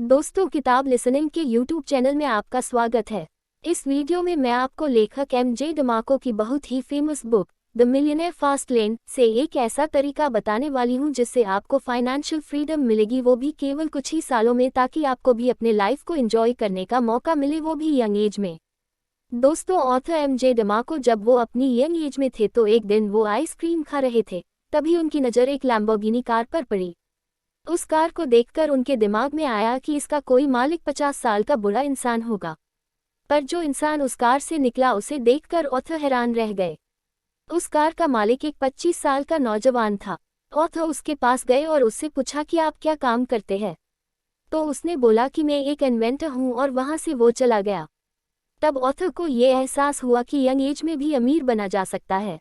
दोस्तों, किताब लिसनिंग के YouTube चैनल में आपका स्वागत है। इस वीडियो में मैं आपको लेखक एम.जे. डिमार्को की बहुत ही famous book the millionaire fast lane से एक ऐसा तरीका बताने वाली हूं जिससे आपको फाइनेंशियल फ्रीडम मिलेगी, वो भी केवल कुछ ही सालों में, ताकि आपको भी अपने लाइफ को एंजॉय करने का मौका मिले, वो भी यंग एज में। दोस्तों, ऑथर एम.जे. डिमार्को जब वो अपनी यंग एज में थे तो एक दिन वो आइसक्रीम खा रहे थे। तभी उनकी नज़र एक लैम्बोर्गिनी कार पर पड़ी। उस कार को देखकर उनके दिमाग में आया कि इसका कोई मालिक 50 साल का बुरा इंसान होगा। पर जो इंसान उस कार से निकला उसे देखकर ऑथर हैरान रह गए। उस कार का मालिक एक 25 साल का नौजवान था। ऑथर उसके पास गए और उससे पूछा कि आप क्या काम करते हैं। तो उसने बोला कि मैं एक इन्वेंटर हूँ, और वहाँ से वो चला गया। तब ऑथर को ये एहसास हुआ कि यंग एज में भी अमीर बना जा सकता है।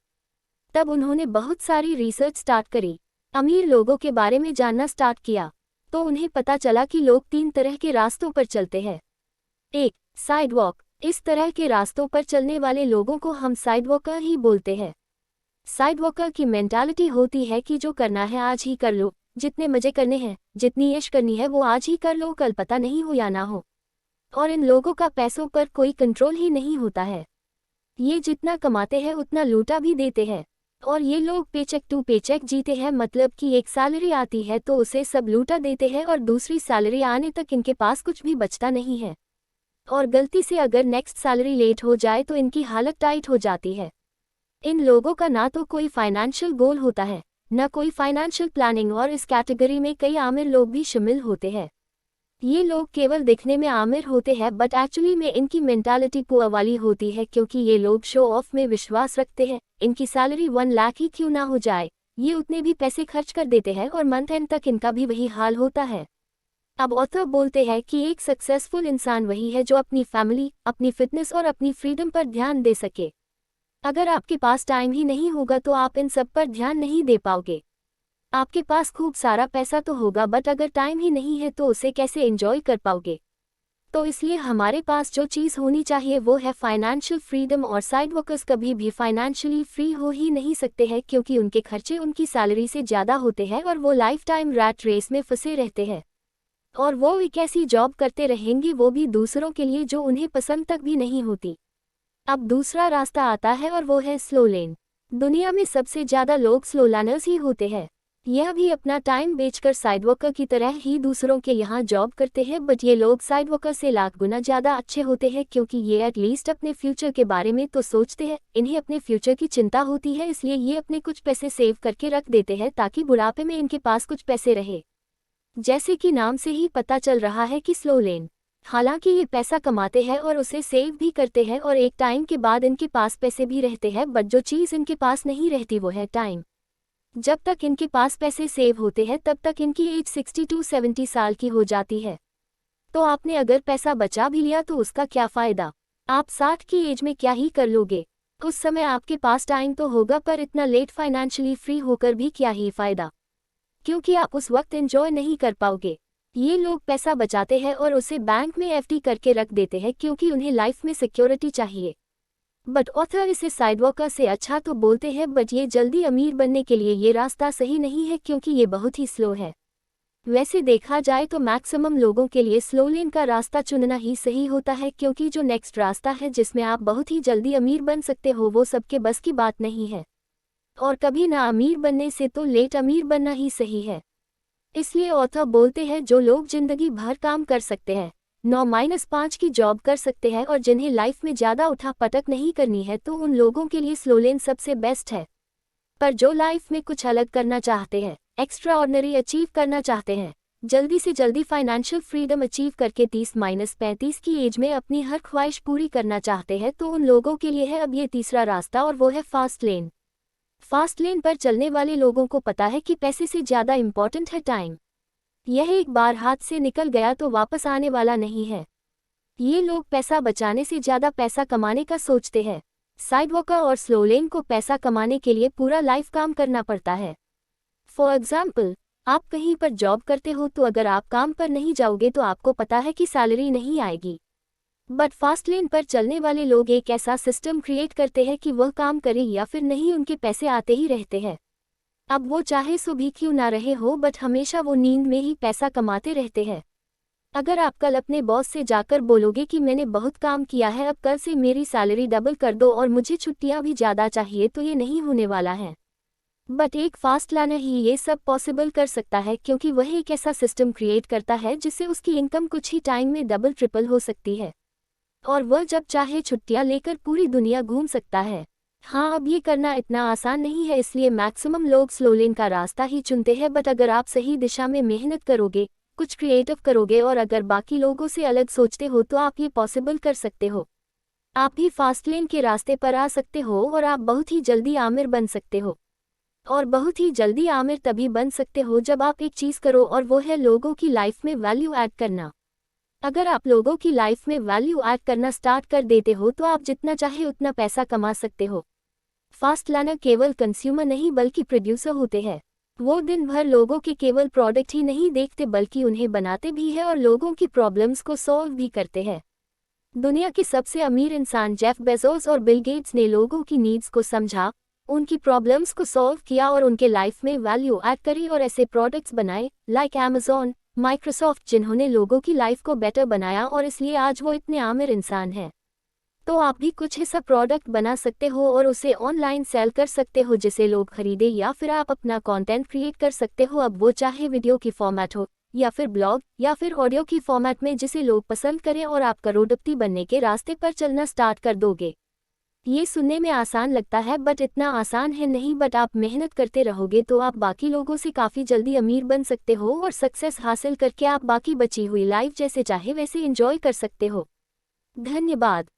तब उन्होंने बहुत सारी रिसर्च स्टार्ट करी, अमीर लोगों के बारे में जानना स्टार्ट किया। तो उन्हें पता चला कि लोग 3 तरह के रास्तों पर चलते हैं। 1. साइडवॉक। इस तरह के रास्तों पर चलने वाले लोगों को हम साइडवॉकर ही बोलते हैं। साइडवॉकर की मेंटालिटी होती है कि जो करना है आज ही कर लो, जितने मजे करने हैं, जितनी ऐश करनी है वो आज ही कर लो, कल पता नहीं हो या ना हो। और इन लोगों का पैसों पर कोई कंट्रोल ही नहीं होता है। ये जितना कमाते हैं उतना लूटा भी देते हैं। और ये लोग पेचेक टू पेचेक जीते हैं, मतलब कि एक सैलरी आती है तो उसे सब लूटा देते हैं और दूसरी सैलरी आने तक इनके पास कुछ भी बचता नहीं है। और गलती से अगर नेक्स्ट सैलरी लेट हो जाए तो इनकी हालत टाइट हो जाती है। इन लोगों का ना तो कोई फाइनेंशियल गोल होता है, ना कोई फाइनेंशियल प्लानिंग, और इस कैटेगरी में कई आमिर लोग भी शामिल होते हैं। ये लोग केवल दिखने में आमिर होते हैं, बट एक्चुअली में इनकी मेंटालिटी पुअर वाली होती है, क्योंकि ये लोग शो ऑफ में विश्वास रखते हैं। इनकी सैलरी 1 लाख ही क्यों ना हो जाए, ये उतने भी पैसे खर्च कर देते हैं और मंथ एंड तक इनका भी वही हाल होता है। अब ऑथर बोलते हैं कि एक सक्सेसफुल इंसान वही है जो अपनी फैमिली, अपनी फिटनेस और अपनी फ्रीडम पर ध्यान दे सके। अगर आपके पास टाइम ही नहीं होगा तो आप इन सब पर ध्यान नहीं दे पाओगे। आपके पास खूब सारा पैसा तो होगा, बट अगर टाइम ही नहीं है तो उसे कैसे एंजॉय कर पाओगे। तो इसलिए हमारे पास जो चीज़ होनी चाहिए वो है फाइनेंशियल फ्रीडम। और साइडवर्कर्स कभी भी फाइनेंशियली फ्री हो ही नहीं सकते हैं, क्योंकि उनके खर्चे उनकी सैलरी से ज़्यादा होते हैं और वो लाइफ टाइम रैट रेस में फंसे रहते हैं। और वो एक ऐसी जॉब करते रहेंगे, वो भी दूसरों के लिए, जो उन्हें पसंद तक भी नहीं होती। अब दूसरा रास्ता आता है और वो है स्लो लेन। दुनिया में सबसे ज़्यादा लोग स्लो लर्नर्स ही होते हैं। यह भी अपना टाइम बेचकर साइडवर्कर की तरह ही दूसरों के यहाँ जॉब करते हैं, बट ये लोग साइडवर्कर से लाख गुना ज़्यादा अच्छे होते हैं, क्योंकि ये एटलीस्ट अपने फ्यूचर के बारे में तो सोचते हैं। इन्हें अपने फ्यूचर की चिंता होती है, इसलिए ये अपने कुछ पैसे सेव करके रख देते हैं ताकि बुढ़ापे में इनके पास कुछ पैसे रहे। जैसे कि नाम से ही पता चल रहा है कि स्लो लेन। हालांकि ये पैसा कमाते हैं और उसे सेव भी करते हैं, और एक टाइम के बाद इनके पास पैसे भी रहते हैं, बट जो चीज़ इनके पास नहीं रहती वो है टाइम। जब तक इनके पास पैसे सेव होते हैं तब तक इनकी एज 60 to 70 साल की हो जाती है। तो आपने अगर पैसा बचा भी लिया तो उसका क्या फ़ायदा। आप 60 की एज में क्या ही कर लोगे। उस समय आपके पास टाइम तो होगा, पर इतना लेट फाइनेंशियली फ्री होकर भी क्या ही फ़ायदा, क्योंकि आप उस वक्त एंजॉय नहीं कर पाओगे। ये लोग पैसा बचाते हैं और उसे बैंक में एफडी करके रख देते हैं, क्योंकि उन्हें लाइफ में सिक्योरिटी चाहिए। बट ऑथर इसे साइडवॉकर से अच्छा तो बोलते हैं, बट ये जल्दी अमीर बनने के लिए ये रास्ता सही नहीं है, क्योंकि ये बहुत ही स्लो है। वैसे देखा जाए तो मैक्सिमम लोगों के लिए स्लो लेन का रास्ता चुनना ही सही होता है, क्योंकि जो नेक्स्ट रास्ता है जिसमें आप बहुत ही जल्दी अमीर बन सकते हो वो सबके बस की बात नहीं है। और कभी ना अमीर बनने से तो लेट अमीर बनना ही सही है। इसलिए ऑथर बोलते हैं जो लोग जिंदगी भर काम कर सकते हैं, 9-5 की जॉब कर सकते हैं, और जिन्हें लाइफ में ज़्यादा उठा पटक नहीं करनी है, तो उन लोगों के लिए स्लो लेन सबसे बेस्ट है। पर जो लाइफ में कुछ अलग करना चाहते हैं, एक्स्ट्रा ऑर्डिनरी अचीव करना चाहते हैं, जल्दी से जल्दी फाइनेंशियल फ्रीडम अचीव करके 30-35 की एज में अपनी हर ख्वाहिश पूरी करना चाहते हैं, तो उन लोगों के लिए है अब ये तीसरा रास्ता, और वो है फास्ट लेन। फास्ट लेन पर चलने वाले लोगों को पता है कि पैसे से ज़्यादा इम्पॉर्टेंट है टाइम। यह एक बार हाथ से निकल गया तो वापस आने वाला नहीं है। ये लोग पैसा बचाने से ज़्यादा पैसा कमाने का सोचते हैं। साइडवॉकर और स्लो लेन को पैसा कमाने के लिए पूरा लाइफ काम करना पड़ता है। फॉर एग्जाम्पल, आप कहीं पर जॉब करते हो, तो अगर आप काम पर नहीं जाओगे तो आपको पता है कि सैलरी नहीं आएगी। बट फास्ट लेन पर चलने वाले लोग एक ऐसा सिस्टम क्रिएट करते हैं कि वह काम करे या फिर नहीं, उनके पैसे आते ही रहते हैं। अब वो चाहे सुबह क्यों ना रहे हो, बट हमेशा वो नींद में ही पैसा कमाते रहते हैं। अगर आप कल अपने बॉस से जाकर बोलोगे कि मैंने बहुत काम किया है, अब कल से मेरी सैलरी डबल कर दो और मुझे छुट्टियां भी ज़्यादा चाहिए, तो ये नहीं होने वाला है। बट एक फास्ट प्लानर ही ये सब पॉसिबल कर सकता है, क्योंकि वह एक ऐसा सिस्टम क्रिएट करता है जिससे उसकी इनकम कुछ ही टाइम में डबल ट्रिपल हो सकती है और वह जब चाहे छुट्टियां लेकर पूरी दुनिया घूम सकता है। हाँ, अब ये करना इतना आसान नहीं है, इसलिए मैक्सिमम लोग स्लो लेन का रास्ता ही चुनते हैं। बट अगर आप सही दिशा में मेहनत करोगे, कुछ क्रिएटिव करोगे और अगर बाकी लोगों से अलग सोचते हो, तो आप ये पॉसिबल कर सकते हो। आप भी फास्ट लेन के रास्ते पर आ सकते हो और आप बहुत ही जल्दी आमिर बन सकते हो। और बहुत ही जल्दी आमिर तभी बन सकते हो जब आप एक चीज़ करो, और वो है लोगों की लाइफ में वैल्यू ऐड करना। अगर आप लोगों की लाइफ में वैल्यू ऐड करना स्टार्ट कर देते हो, तो आप जितना चाहे उतना पैसा कमा सकते हो। फास्ट प्लानर केवल कंज्यूमर नहीं बल्कि प्रोड्यूसर होते हैं। वो दिन भर लोगों के केवल प्रोडक्ट ही नहीं देखते बल्कि उन्हें बनाते भी हैं और लोगों की प्रॉब्लम्स को सॉल्व भी करते हैं। दुनिया के सबसे अमीर इंसान जेफ बेजोस और बिल गेट्स ने लोगों की नीड्स को समझा, उनकी प्रॉब्लम्स को सॉल्व किया और उनके लाइफ में वैल्यू ऐड करी और ऐसे प्रोडक्ट्स बनाए लाइक अमेज़न, माइक्रोसॉफ्ट, जिन्होंने लोगों की लाइफ को बेटर बनाया और इसलिए आज वो इतने आमिर इंसान हैं। तो आप भी कुछ ऐसा प्रोडक्ट बना सकते हो और उसे ऑनलाइन सेल कर सकते हो जिसे लोग खरीदे, या फिर आप अपना कंटेंट क्रिएट कर सकते हो, अब वो चाहे वीडियो की फॉर्मेट हो या फिर ब्लॉग या फिर ऑडियो की फॉर्मेट में, जिसे लोग पसंद करें और आप करोड़पति बनने के रास्ते पर चलना स्टार्ट कर दोगे। ये सुनने में आसान लगता है बट इतना आसान है नहीं, बट आप मेहनत करते रहोगे तो आप बाकी लोगों से काफ़ी जल्दी अमीर बन सकते हो और सक्सेस हासिल करके आप बाकी बची हुई लाइफ जैसे चाहे वैसे एंजॉय कर सकते हो। धन्यवाद।